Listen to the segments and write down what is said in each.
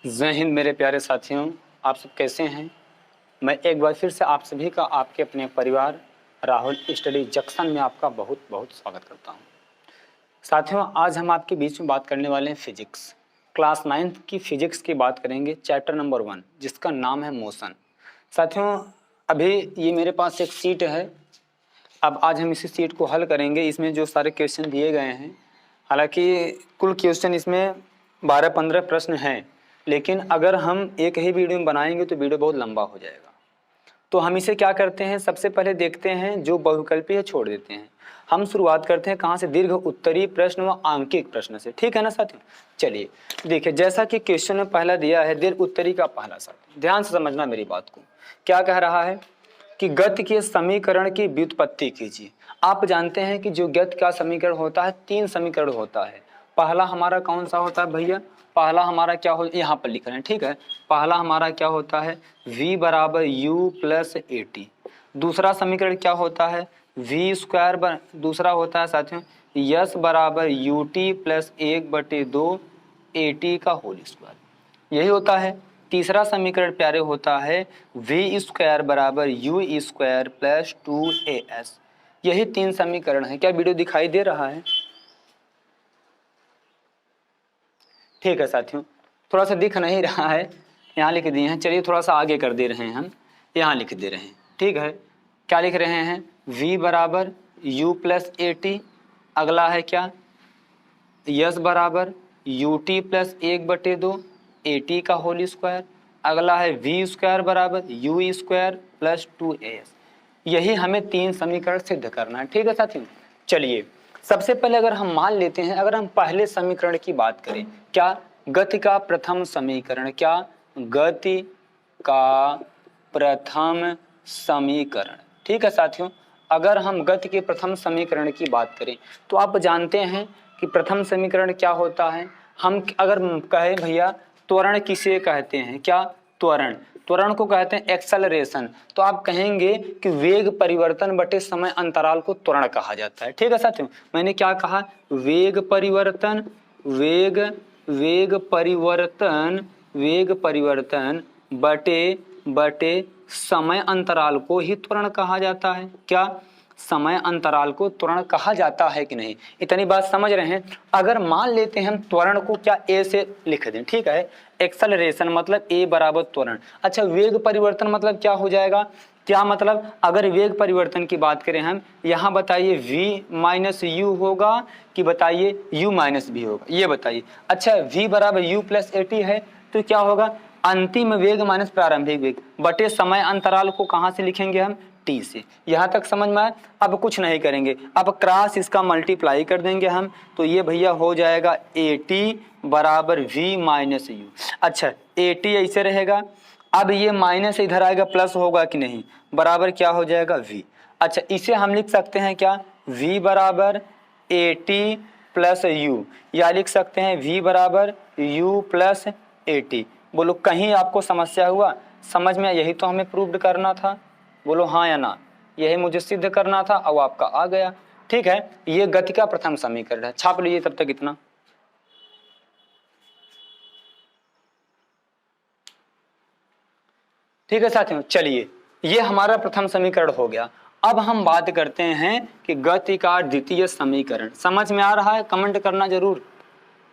जय हिंद मेरे प्यारे साथियों, आप सब कैसे हैं। मैं एक बार फिर से आप सभी का आपके अपने परिवार राहुल स्टडी जंक्शन में आपका बहुत बहुत स्वागत करता हूं। साथियों, आज हम आपके बीच में बात करने वाले हैं फिजिक्स क्लास 9th की फिजिक्स की बात करेंगे, चैप्टर नंबर 1 जिसका नाम है मोशन। साथियों, अभी ये मेरे पास एक सीट है। अब आज हम इसी सीट को हल करेंगे। इसमें जो सारे क्वेश्चन दिए गए हैं, हालांकि कुल क्वेश्चन इसमें 12-15 प्रश्न हैं, लेकिन अगर हम एक ही वीडियो में बनाएंगे तो वीडियो बहुत लंबा हो जाएगा। तो हम इसे क्या करते हैं, सबसे पहले देखते हैं जो बहुविकल्पी है छोड़ देते हैं। हम शुरुआत करते हैं कहाँ से, दीर्घ उत्तरीय प्रश्न व आंकिक प्रश्न से। ठीक है ना साथियों। चलिए देखिए, जैसा कि क्वेश्चन में पहला दिया है दीर्घ उत्तरी का पहला शब्द, ध्यान से समझना मेरी बात को। क्या कह रहा है कि गति के समीकरण की व्युत्पत्ति कीजिए। आप जानते हैं कि जो गति का समीकरण होता है 3 समीकरण होता है। पहला हमारा कौन सा होता है भैया, पहला हमारा क्या हो, यहाँ पर लिख रहे हैं, ठीक है। पहला हमारा क्या होता है, v बराबर u प्लस ए टी। दूसरा समीकरण क्या होता है, v स्क्वायर, दूसरा होता है साथियों यस बराबर U T plus 1/2 A T का होल स्क्वायर, यही होता है। तीसरा समीकरण प्यारे होता है v स्क्वायर बराबर यू स्क्वायर प्लस 2as। यही 3 समीकरण है। क्या वीडियो दिखाई दे रहा है? ठीक है साथियों, थोड़ा सा दिख नहीं रहा है, यहाँ लिख दिए हैं। चलिए थोड़ा सा आगे कर दे रहे हैं, हम यहाँ लिख दे रहे हैं। ठीक है, क्या लिख रहे हैं, v बराबर u प्लस ए टी। अगला है क्या, यस बराबर U T plus 1/2 A T का होल स्क्वायर। अगला है v स्क्वायर बराबर यू स्क्वायर प्लस 2as। यही हमें 3 समीकरण सिद्ध करना है। ठीक है साथियों। चलिए सबसे पहले अगर हम मान लेते हैं, अगर हम पहले समीकरण की बात करें, क्या, गति का प्रथम समीकरण, क्या, गति का प्रथम समीकरण। ठीक है साथियों, अगर हम गति के प्रथम समीकरण की बात करें तो आप जानते हैं कि प्रथम समीकरण क्या होता है। हम अगर कहें भैया त्वरण किसे कहते हैं, क्या, त्वरण, त्वरण को कहते हैं एक्सेलरेशन। तो आप कहेंगे कि वेग परिवर्तन बटे समय अंतराल को त्वरण कहा जाता है। ठीक है साथियों, मैंने क्या कहा, वेग परिवर्तन, वेग परिवर्तन बटे समय अंतराल को ही त्वरण कहा जाता है। क्या, समय अंतराल को त्वरण कहा जाता है कि नहीं, इतनी बात समझ रहे हैं। अगर मान लेते हैं हम त्वरण को क्या ए से लिख दें, ठीक है, एक्सेलरेशन मतलब ए बराबर त्वरण। अच्छा, वेग परिवर्तन मतलब क्या हो जाएगा, क्या मतलब, अगर वेग परिवर्तन की बात करें हम, यहाँ बताइए v माइनस यू होगा कि बताइए u माइनस v होगा, ये बताइए। अच्छा, v बराबर u प्लस ए टी है तो क्या होगा, अंतिम वेग माइनस प्रारंभिक वेग बटे समय अंतराल को कहाँ से लिखेंगे हम, t से। यहाँ तक समझ में आया। अब कुछ नहीं करेंगे, अब क्रॉस इसका मल्टीप्लाई कर देंगे हम, तो ये भैया हो जाएगा ए टी बराबर v माइनस यू। अच्छा, ए टी ऐसे रहेगा, अब ये माइनस इधर आएगा, प्लस होगा कि नहीं, बराबर क्या हो जाएगा v। अच्छा, इसे हम लिख सकते हैं क्या, v बराबर ए टी प्लस यू, या लिख सकते हैं v बराबर u प्लस ए टी। बोलो कहीं आपको समस्या हुआ, समझ में? यही तो हमें प्रूव करना था, बोलो हाँ या ना, यही मुझे सिद्ध करना था, अब आपका आ गया। ठीक है, ये गति का प्रथम समीकरण है, छाप लीजिए तब तक इतना। ठीक है साथियों, चलिए ये हमारा प्रथम समीकरण हो गया। अब हम बात करते हैं कि गति का द्वितीय समीकरण। समझ में आ रहा है? कमेंट करना जरूर।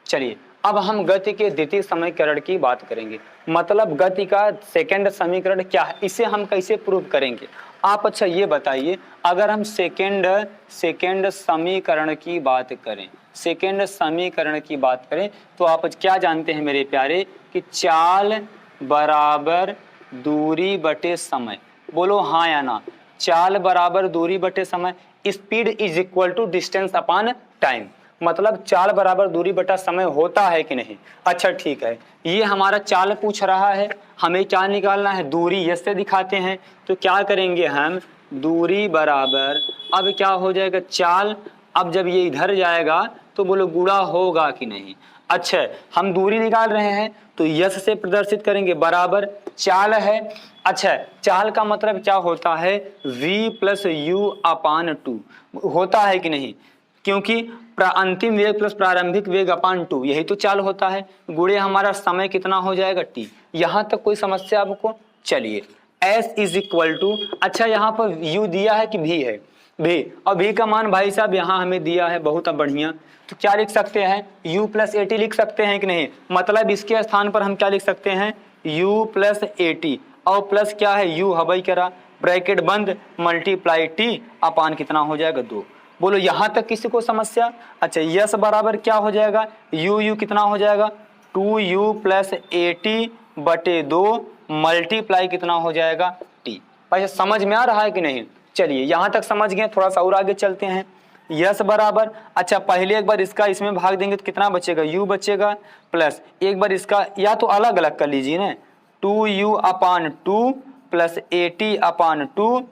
चलिए अब हम गति के द्वितीय समीकरण की बात करेंगे, मतलब गति का सेकंड समीकरण क्या है, इसे हम कैसे प्रूव करेंगे आप। अच्छा ये बताइए, अगर हम सेकंड समीकरण की बात करें, सेकंड समीकरण की बात करें तो आप क्या जानते हैं मेरे प्यारे कि चाल बराबर दूरी बटे समय। बोलो हाँ या ना, चाल बराबर दूरी बटे समय, speed is equal to distance upon time, मतलब चाल बराबर दूरी बटा समय होता है कि नहीं। अच्छा ठीक है, ये हमारा चाल पूछ रहा है, हमें क्या निकालना है, दूरी। इससे दिखाते हैं तो क्या करेंगे हम, दूरी बराबर, अब क्या हो जाएगा चाल, अब जब ये इधर जाएगा तो बोलो गुणा होगा कि नहीं। अच्छा, हम दूरी निकाल रहे हैं तो यस से प्रदर्शित करेंगे, बराबर चाल है। अच्छा, चाल का मतलब क्या होता है, v प्लस यू अपान 2 होता है कि नहीं। क्योंकि अंतिम वेग प्लस प्रारंभिक वेग अपान 2 यही तो चाल होता है, गुणे हमारा समय कितना हो जाएगा t। यहां तक कोई समस्या आपको? चलिए s इज इक्वल टू, अच्छा यहाँ पर u दिया है कि v है? v, और v का मान भाई साहब यहाँ हमें दिया है, बहुत बढ़िया। तो क्या लिख सकते हैं? u प्लस ए टी लिख सकते हैं कि नहीं? मतलब इसके स्थान पर हम क्या लिख सकते हैं? u प्लस ए टी, और प्लस क्या है? u हवाई करा, ब्रैकेट बंद, मल्टीप्लाई t अपान कितना हो जाएगा? 2। बोलो यहाँ तक किसी को समस्या? अच्छा यस बराबर क्या हो जाएगा? u कितना हो जाएगा? 2u प्लस ए टी बटे 2 मल्टीप्लाई कितना हो जाएगा? t। भाई समझ में आ रहा है कि नहीं? चलिए यहाँ तक समझ गए, थोड़ा सा और आगे चलते हैं। यस बराबर, अच्छा पहले एक बार इसका इसमें भाग देंगे तो कितना बचेगा? u बचेगा, प्लस एक बार इसका या तो अलग अलग कर लीजिए ना, 2u upon 2 plus A T upon 2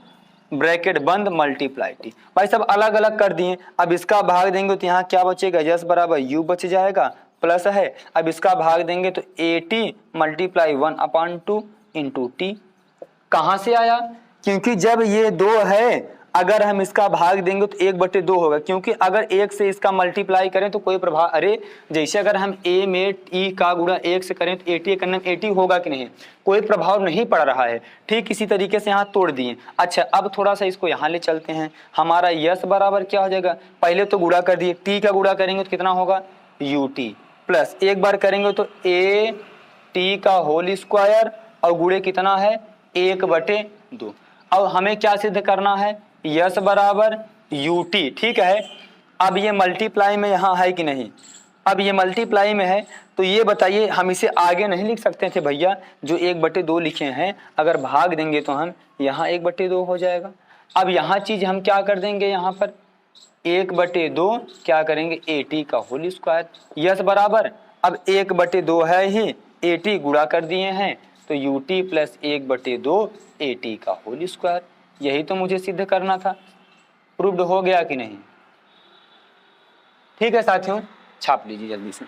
bracket बंद मल्टीप्लाई टी। भाई सब अलग अलग कर दिए, अब इसका भाग देंगे तो यहाँ क्या बचेगा? यस बराबर u बच जाएगा, प्लस है, अब इसका भाग देंगे तो A T multiply 1 upon 2 into T. कहाँ से आया? क्योंकि जब ये 2 है, अगर हम इसका भाग देंगे तो 1/2 होगा, क्योंकि अगर 1 से इसका मल्टीप्लाई करें तो कोई प्रभाव, अरे जैसे अगर हम a में e का गुणा 1 से करें तो at करने में at होगा कि नहीं? कोई प्रभाव नहीं पड़ रहा है। ठीक इसी तरीके से यहाँ तोड़ दिए। अच्छा अब थोड़ा सा इसको यहाँ ले चलते हैं, हमारा यस बराबर क्या हो जाएगा? पहले तो गुणा कर दिए, t का गुणा करेंगे तो कितना होगा? ut, प्लस एक बार करेंगे तो a t का होल स्क्वायर, और गुणे कितना है? 1/2। अब हमें क्या सिद्ध करना है? यस बराबर ut, ठीक है। अब ये मल्टीप्लाई में यहाँ है कि नहीं? अब ये मल्टीप्लाई में है, तो ये बताइए हम इसे आगे नहीं लिख सकते थे भैया? जो 1/2 लिखे हैं, अगर भाग देंगे तो हम यहाँ 1/2 हो जाएगा। अब यहाँ चीज हम क्या कर देंगे? यहाँ पर 1/2 क्या करेंगे? at का होल स्क्वायर। यस बराबर, अब 1/2 है ही, at गुणा कर दिए हैं तो ut प्लस 1/2 at का होल स्क्वायर। यही तो मुझे सिद्ध करना था। प्रूव्ड हो गया कि नहीं? ठीक है साथियों, छाप लीजिए जल्दी से।